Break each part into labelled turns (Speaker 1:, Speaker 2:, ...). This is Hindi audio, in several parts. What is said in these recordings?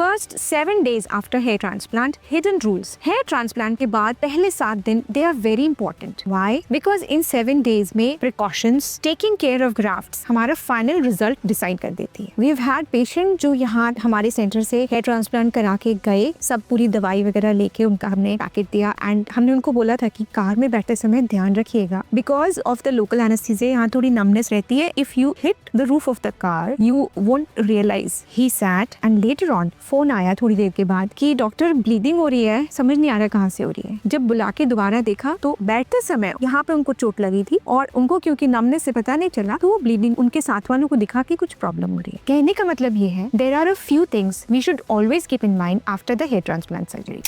Speaker 1: First 7 days after hair transplant, hidden rules. Hair transplant के बाद पहले 7 दिन they are very important. Why? Because in 7 days में precautions, taking care of grafts हमारा फाइनल रिजल्ट डिसाइड कर देती है। वी हैव हैड पेशेंट जो यहाँ हमारे सेंटर से हेयर ट्रांसप्लांट करा के गए, सब पूरी दवाई वगैरह लेके उनका हमने पैकेट दिया एंड हमने उनको बोला था कि कार में बैठते समय ध्यान रखिएगा, because of the local anaesthesia यहाँ थोड़ी नमनेस रहती है। If you hit the roof of the car you won't realise. He sat and later on phone आया थोड़ी देर के बाद कि डॉक्टर ब्लीडिंग हो रही है, समझ नहीं आ रहा कहाँ से हो रही है। जब बुला के दोबारा देखा तो बैठते समय यहाँ पे उनको चोट लगी थी और उनको क्योंकि नमनेस से पता नहीं चला तो वो ब्लीडिंग उनके साथ वालों को दिखा कि कुछ प्रॉब्लम हो रही है। कहने का मतलब ये है, there are a few things we should always keep in mind after the hair transplant surgery.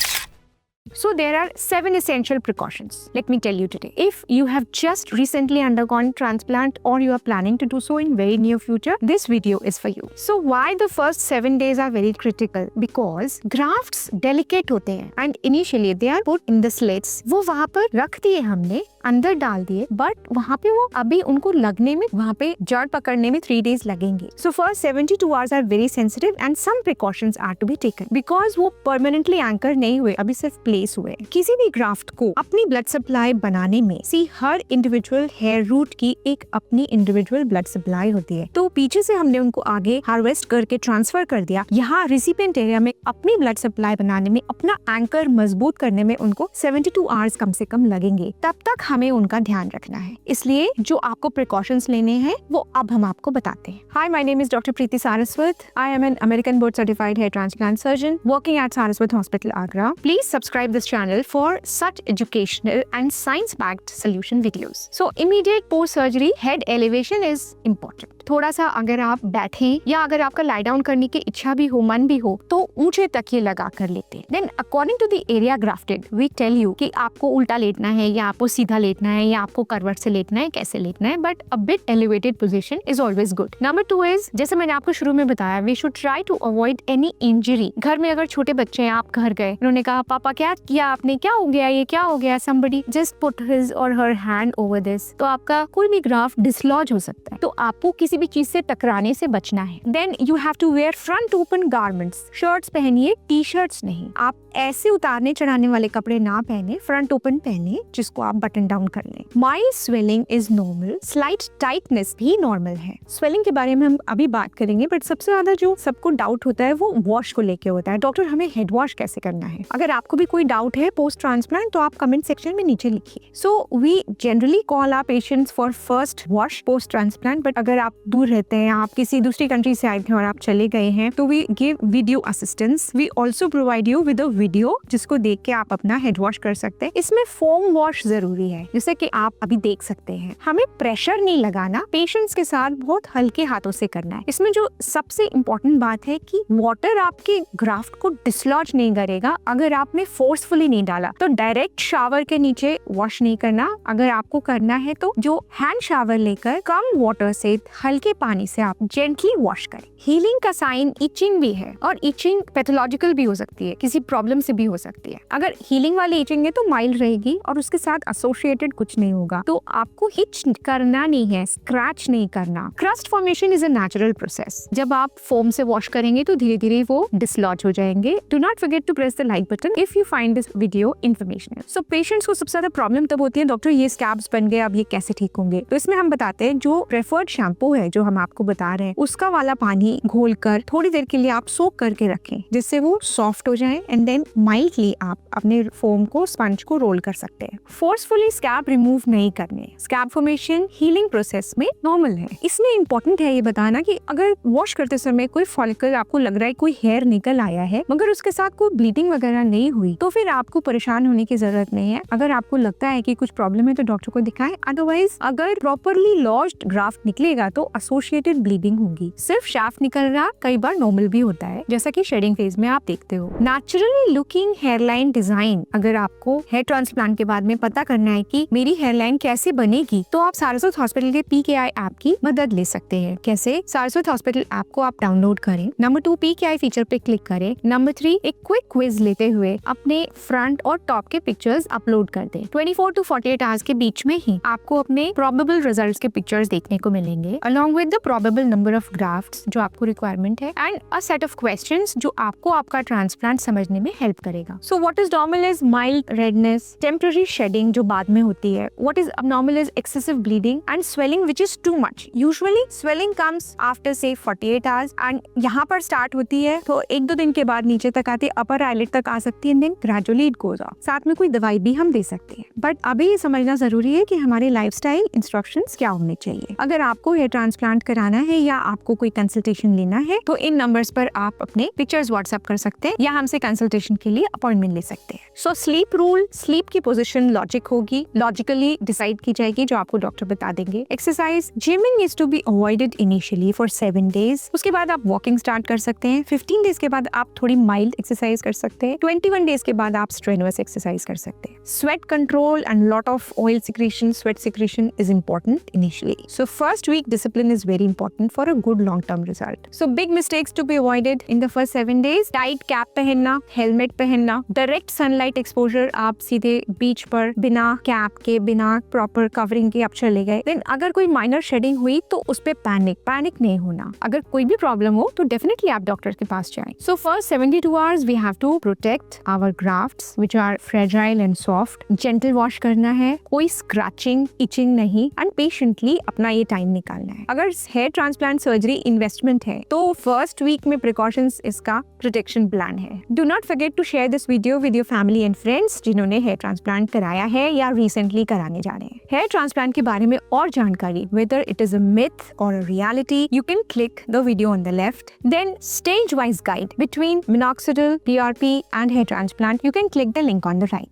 Speaker 1: So there are 7 essential precautions. Let me tell you today. If you have just recently undergone transplant or you are planning to do so in very near future, this video is for you. So why the first 7 days are very critical? Because grafts delicate होते हैं and initially they are put in the slits. वो वहाँ पर रख दिए हमने, अंदर डाल दिए, but वहाँ पे वो अभी उनको लगने में, वहाँ पे जड़ पकड़ने में 3 days लगेंगे. So first 72 hours are very sensitive and some precautions are to be taken. Because वो permanently anchor नहीं हुए, अभी सिर्फ प्लेस हुए। किसी भी ग्राफ्ट को अपनी ब्लड सप्लाई बनाने में हर इंडिविजुअल हेयर रूट की एक अपनी इंडिविजुअल ब्लड सप्लाई होती है। तो पीछे से हमने उनको आगे हार्वेस्ट करके ट्रांसफर कर दिया। यहाँ रिसिपिएंट एरिया में अपनी ब्लड सप्लाई बनाने में, अपना एंकर मजबूत करने में उनको 72 आवर्स कम से कम लगेंगे। तब तक हमें उनका ध्यान रखना है। इसलिए जो आपको प्रिकॉशंस लेने हैं वो अब हम आपको बताते हैं। Hi, my name is doctor Preeti Saraswat. I am an American board certified hair transplant surgeon working at Saraswat hospital, Agra. Please subscribe this channel for such educational and science-backed solution videos. So immediate post-surgery head elevation is important. थोड़ा सा अगर आप बैठें या अगर आपका लाई डाउन करने की इच्छा भी हो, मन भी हो, तो ऊंचे तकिए लगा कर लेते हैं। Then according to the area grafted, we tell you कि आपको उल्टा लेटना है या आपको सीधा लेटना है या आपको करवट से लेटना है, कैसे लेटना है, but a bit elevated position is always good. Number 2 is, जैसे मैंने आपको शुरू में बताया, we should try to avoid any injury. घर में अगर छोटे बच्चे हैं, आप घर गए, उन्होंने कहा पापा क्या किया आपने, क्या हो गया, ये क्या हो गया, somebody just put his or her hand over this, तो आपका कोई भी ग्राफ्ट डिसलॉज हो सकता है। तो आपको किसी भी चीज से टकराने से बचना है। Then you have to wear front open garments. Shirts पहनिए, टी शर्ट्स नहीं। आप ऐसे उतारने चढ़ाने वाले कपड़े ना पहने, फ्रंट ओपन पहने जिसको आप बटन डाउन कर लें। Mild swelling is normal, slight tightness भी नॉर्मल है। स्वेलिंग के बारे में हम अभी बात करेंगे, बट सबसे ज्यादा जो सबको डाउट होता है वो वॉश को लेके होता है। डॉक्टर हमें हेड वॉश कैसे करना है? अगर आपको भी कोई डाउट है पोस्ट ट्रांसप्लांट तो आप कमेंट सेक्शन में नीचे लिखिए। So we generally call our patients for first wash post transplant, but अगर आप दूर रहते हैं, आप किसी दूसरी कंट्री से आए थे और आप चले गए हैं, तो we give video assistance. We also provide you with a video जिसको देख के आप अपना हेड वॉश कर सकते हैं। इसमें फोम वॉश जरूरी है, जैसे कि आप अभी देख सकते हैं। हमें प्रेशर नहीं लगाना, पेशेंट्स के साथ बहुत हल्के हाथों से करना है। इसमें जो सबसे इम्पोर्टेंट बात है कि वाटर आपके ग्राफ्ट को डिसलॉज नहीं करेगा अगर आपने फोर्सफुली नहीं डाला। तो डायरेक्ट शावर के नीचे वॉश नहीं करना। अगर आपको करना है तो जो हैंड शावर लेकर कम वाटर से, हल्के पानी से आप जेंटली वॉश करें। हीलिंग का साइन इचिंग भी है, और इचिंग पैथोलॉजिकल भी हो सकती है, किसी प्रॉब्लम से भी हो सकती है। अगर हीलिंग वाली इचिंग है तो माइल्ड रहेगी और उसके साथ एसोसिएटेड कुछ नहीं होगा। तो आपको हिच करना नहीं है, स्क्रैच नहीं करना। Crust formation is a natural process. जब आप फोम से वॉश करेंगे तो धीरे धीरे वो डिसलॉज हो जाएंगे। Do not forget to press the like button if you find this video informational. So patients को सबसे ज्यादा प्रॉब्लम तब होती है, डॉक्टर ये स्कैब्स बन गए, अब ये कैसे ठीक होंगे? तो इसमें हम बताते हैं जो प्रेफर्ड शैम्पू है जो हम आपको बता रहे हैं, उसका वाला पानी घोलकर थोड़ी देर के लिए आप सोक करके रखें, जिससे वो सॉफ्ट हो जाए एंड देन माइल्डली आप अपने फोम को, स्पंज को रोल कर सकते हैं। फोर्सफुली स्कैब रिमूव नहीं करने। स्कैब फॉर्मेशन हीलिंग प्रोसेस में नॉर्मल है। इसमें इंपॉर्टेंट है ये बताना कि अगर वॉश करते समय कोई फॉलिकल आपको लग रहा है कोई हेयर निकल आया है मगर उसके साथ कोई ब्लीडिंग वगैरह नहीं हुई, तो फिर आपको परेशान होने की जरूरत नहीं है। अगर आपको लगता है कि कुछ प्रॉब्लम है तो डॉक्टर को दिखाएं। अदरवाइज अगर प्रॉपरली लॉज्ड ग्राफ्ट निकलेगा तो एसोसिएटेड ब्लीडिंग होगी। सिर्फ शाफ्ट निकलना कई बार नॉर्मल भी होता है, जैसा कि शेडिंग फेज में आप देखते हो। नेचुरली लुकिंग हेयरलाइन डिजाइन, अगर आपको हेयर ट्रांसप्लांट के बाद में पता करना है कि मेरी हेयरलाइन कैसे बनेगी, तो आप सारस्वत हॉस्पिटल के PKI ऐप की मदद ले सकते हैं। कैसे? सारस्वत हॉस्पिटल ऐप को आप डाउनलोड करें। नंबर 2, PKI फीचर पे क्लिक करें। नंबर 3, एक क्विक क्विज लेते हुए अपने अपने फ्रंट और टॉप के पिक्चर्स अपलोड कर दें। 24 to 48 आवर्स के बीच में ही आपको अपने प्रोबेबल रिजल्ट्स के पिक्चर्स देखने को मिलेंगे, along with the probable number of grafts जो आपको रिक्वायरमेंट है and a set of questions जो आपको आपका ट्रांसप्लांट समझने में हेल्प करेगा। So what is normal is mild redness, temporary shedding जो बाद में होती है। What is abnormal is excessive bleeding and swelling which is too much. Usually swelling comes after say 48 hours and यहाँ पर start होती है तो 1-2 दिन के बाद नीचे तक आती है, अपर आईलिड तक आ सकती है, then gradually it goes off. साथ में कोई दवाई भी हम दे सकते हैं, बट अभी ये समझना जरूरी है कि हमारे लाइफस्टाइल इंस्ट्रक्शंस क्या होने चाहिए। अगर आपको हेयर ट्रांसप्लांट कराना है या आपको कोई कंसल्टेशन लेना है तो इन नंबर्स पर आप अपने पिक्चर्स व्हाट्सएप कर सकते हैं या हमसे कंसल्टेशन के लिए अपॉइंटमेंट ले सकते हैं। सो स्लीप रूल, स्लीप की पोजीशन लॉजिक होगी, लॉजिकली डिसाइड की जाएगी जो आपको डॉक्टर बता देंगे। Exercise, gymming is to be avoided initially for 7 days. उसके बाद आप वॉकिंग स्टार्ट कर सकते हैं। 15 डेज के बाद आप थोड़ी माइल्ड एक्सरसाइज कर सकते हैं। 21 डेज के बाद आप स्ट्रेनुअस एक्सरसाइज कर सकते हैं। Sweat control and lot of oil secretion, sweat secretion is important initially. So first week discipline is very important for a good long term result. So big mistakes to be avoided in the first 7 days, tight cap पहनना, हेलमेट पहनना, डायरेक्ट सनलाइट एक्सपोजर, आप सीधे बीच पर बिना कैप के, बिना प्रॉपर कवरिंग के आप चले गए, देन अगर कोई माइनर शेडिंग हुई तो उस पे पैनिक नहीं होना। अगर कोई भी प्रॉब्लम हो तो डेफिनेटली आप डॉक्टर के पास जाएं। So first 72 hours we have to protect our grafts which are fragile and soft. Gentle wash करना है, कोई स्क्रैचिंग, इचिंग नहीं, एंड पेशेंटली अपना ये टाइम निकालना है। अगर हेयर ट्रांसप्लांट सर्जरी इन्वेस्टमेंट है तो फर्स्ट वीक में प्रिकॉशंस इसका प्रोटेक्शन प्लान है। Do not forget to share this video with your family and friends जिन्होंने हेयर ट्रांसप्लांट कराया है या रिसेंटली कराने जा रहे हैं। हेयर ट्रांसप्लांट के बारे में और जानकारी, whether it is a myth or a reality, you can click the video on the left. Then stage-wise guide between minoxidil, PRP and hair transplant, you can click the link on the right.